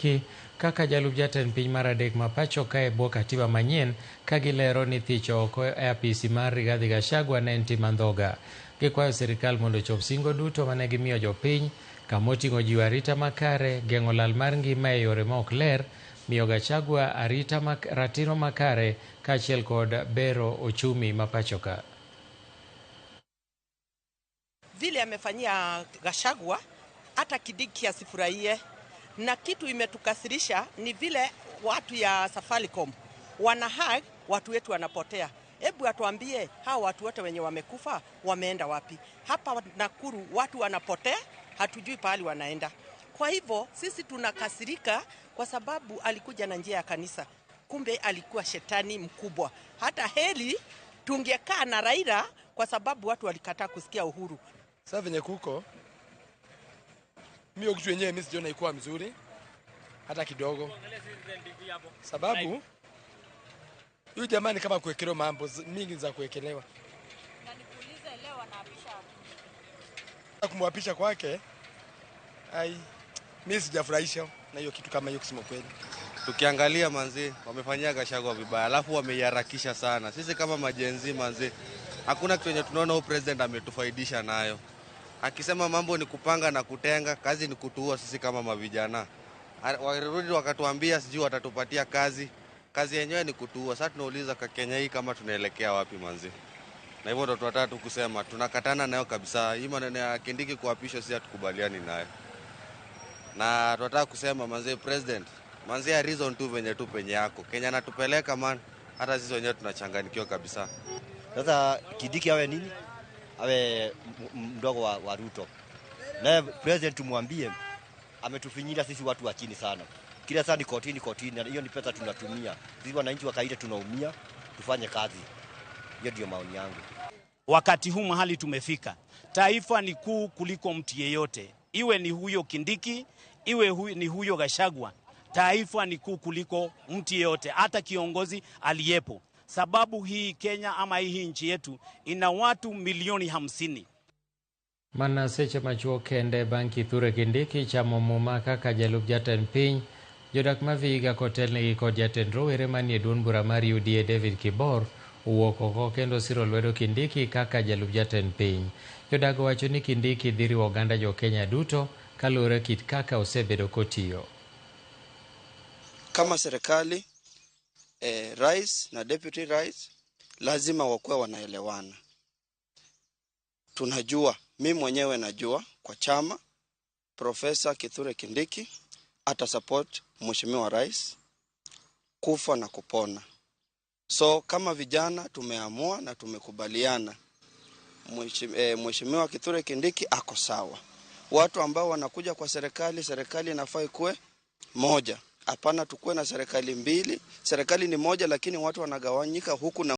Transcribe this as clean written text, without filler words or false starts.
Kindiki kaka jalup jatend piny mar adek ma pacho kae bwo katiba manyien ka gilero ni thich oko e apisi mar Rigathi Gachagua ne en tim andhoga. Gikwayo sirikal mondo ochop singo duto mane gimiyo jopiny kama oting'o jiwo arita makare, geng'o lal mar ngima e yore ma ok ler, miyo Gachagua ratiro makare kaachiel kod bero ochumi ma pacho ka. Vile amefanyia Gachagua hata Kindiki asifurahie, na kitu imetukasirisha ni vile watu ya Safaricom wanahag watu wetu wanapotea. Hebu atuambie hao watu wote wenye wamekufa wameenda wapi? Hapa Nakuru watu wanapotea, hatujui pahali wanaenda. Kwa hivyo sisi tunakasirika kwa sababu alikuja na njia ya kanisa. Kumbe alikuwa shetani mkubwa. Hata heli tungekaa na Raila kwa sababu watu walikataa kusikia uhuru. Sasa venye kuko mimi kitu yenyewe mimi sijaona ikuwa mzuri hata kidogo. Sababu huyu jamani kama kuwekelewa mambo mingi za kuwekelewa. Na nikuulize leo anaapisha kumwapisha kwake. Mimi sijafurahisha na hiyo kitu kama hiyo kusema kweli. Tukiangalia manzi wamefanyia Gachagua vibaya, alafu wameharakisha sana. Sisi kama majenzi manzi hakuna kitu yenye tunaona huyu president ametufaidisha nayo. Akisema mambo ni kupanga na kutenga, kazi ni kutuua sisi kama mavijana. Warudi wakatuambia sijui watatupatia kazi. Kazi yenyewe ni kutuua. Sasa tunauliza kwa Kenya hii kama tunaelekea wapi manzi. Na hivyo ndo tunataka tu kusema tunakatana nayo kabisa. Hii maneno ya Kindiki kuapishwa sisi hatukubaliani nayo. Na tunataka kusema manzi president, manzi ya reason tu venye tu penye yako. Kenya natupeleka man, hata sisi wenyewe tunachanganikiwa kabisa. Sasa Kindiki awe nini? Awe mdogo wa Ruto. Na president tumwambie ametufinyia sisi watu wa chini sana. Kila saa ni kotini. Hiyo ni pesa tunatumia. Sisi wananchi wa kawaida tunaumia, tufanye kazi. Hiyo ndio maoni yangu. Wakati huu mahali tumefika, taifa ni kuu kuliko mtu yeyote. Iwe ni huyo Kindiki, ni huyo Gachagua. Taifa ni kuu kuliko mtu yeyote, hata kiongozi aliyepo. Sababu hii Kenya ama hii nchi yetu ina watu milioni 50. Mana seche machuo kende bang' Kithure Kindiki chamo muma kaka jalup jatend piny, jodak ma Vihiga kotelnegi kod jatend rowere manie duond bura mar UDA David Kibor owuok oko kendo siro lwedo Kindiki kaka jalup jatend piny. Jodak wacho ni Kindiki dhi riwo oganda jo Kenya duto kaluwore kit kaka osebedo kotiyo. Kama serikali, rais na deputy rais lazima wakuwe wanaelewana. Tunajua, mimi mwenyewe najua kwa chama Profesa Kithure Kindiki ata support mheshimiwa rais kufa na kupona. So kama vijana tumeamua na tumekubaliana mheshimiwa Kithure Kindiki ako sawa. Watu ambao wanakuja kwa serikali inafaa ikuwe moja. Hapana tukue na serikali mbili. Serikali ni moja lakini watu wanagawanyika huku na